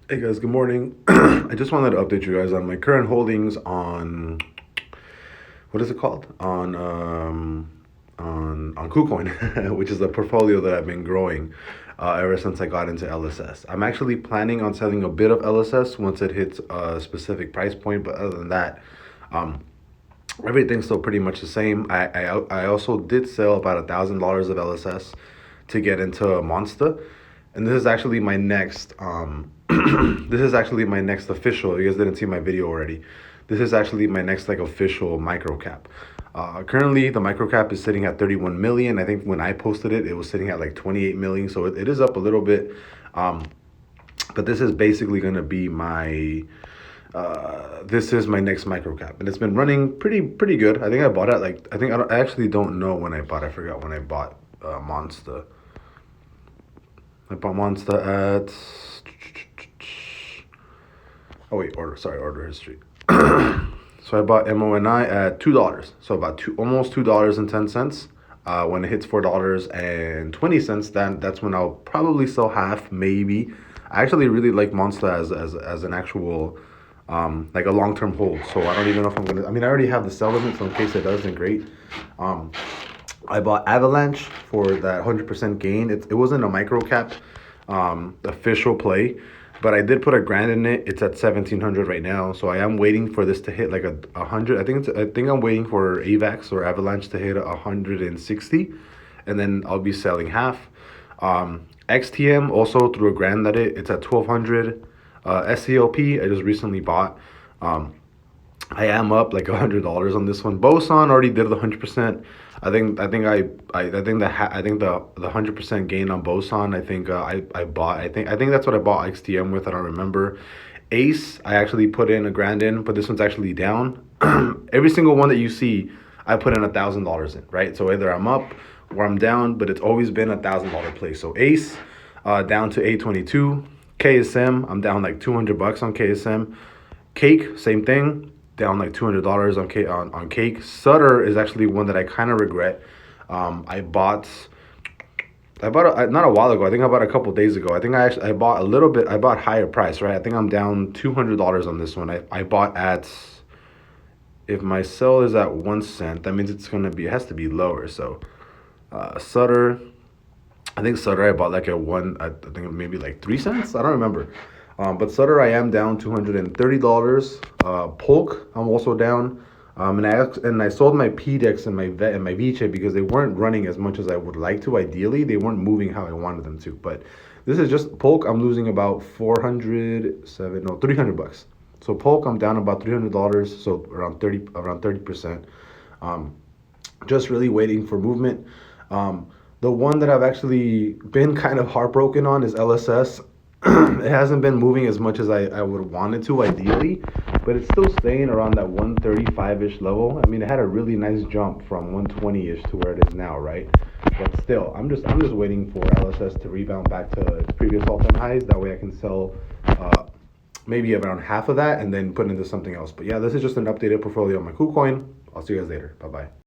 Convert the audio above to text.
Hey guys, good morning. I just wanted to update you guys on my current holdings on what is it called? On KuCoin, which is the portfolio that I've been growing ever since I got into LSS. I'm actually planning on selling a bit of LSS once it hits a specific price point, but other than that, um, everything's still pretty much the same. I also did sell about $1,000 of LSS to get into a Monster, and this is actually my next this is actually my next official. You guys didn't see my video already. This is actually my next like official micro cap. Currently, the micro cap is sitting at 31 million. I think when I posted it, it was sitting at like 28 million. So it is up a little bit. But this is basically going to be my this is my next micro cap, and it's been running pretty good. I think I bought it like I actually don't know when I bought. I forgot when I bought Monster. I bought Monster at order history. So I bought MONI at $2. So about almost $2.10. When it hits $4.20, that's when I'll probably sell half, maybe. I actually really like Monster as an actual like a long-term hold. So I don't even know if I'm gonna. I mean, I already have the sell limit, so in case it does, then great. I bought Avalanche for that 100% gain. It wasn't a micro cap official play, but I did put $1,000 in it. It's at 1,700 right now, so I am waiting for this to hit like a hundred. I think I'm waiting for AVAX or Avalanche to hit 160, and then I'll be selling half. XTM also threw $1,000 at it. It's at 1,200. SCLP I just recently bought. I am up like $100 on this one. Boson already did the 100%. I think the 100% gain on Boson. I think I bought. I think that's what I bought XTM with. I don't remember. Ace I actually put in $1,000 in, but this one's actually down. Every single one that you see, I put in $1,000 in. Right. So either I'm up or I'm down, but it's always been $1,000 play. So Ace down to 822. KSM I'm down like $200 on KSM. Cake same thing. Down like $200 on Cake. Sutter is actually one that I kind of regret. I bought not a while ago. I think I bought a couple days ago. I think I bought a little bit. I bought higher price, right? I think I'm down $200 on this one. I bought at, if my sell is at 1 cent, that means it has to be lower. So Sutter, I think Sutter I bought like I think maybe like 3 cents. I don't remember. But Sutter, I am down $230. Polk, I'm also down. And I sold my PDEX and my Vet and my Vice because they weren't running as much as I would like to. Ideally, they weren't moving how I wanted them to. But this is just Polk. I'm losing about $300. So Polk, I'm down about $300. So around 30%. Just really waiting for movement. The one that I've actually been kind of heartbroken on is LSS. It hasn't been moving as much as I would want it to ideally, but it's still staying around that 135-ish level. I mean, it had a really nice jump from 120-ish to where it is now, right? But still, I'm just waiting for LSS to rebound back to its previous all-time highs. That way I can sell maybe around half of that and then put into something else. But yeah, this is just an updated portfolio on my KuCoin. I'll see you guys later. Bye-bye.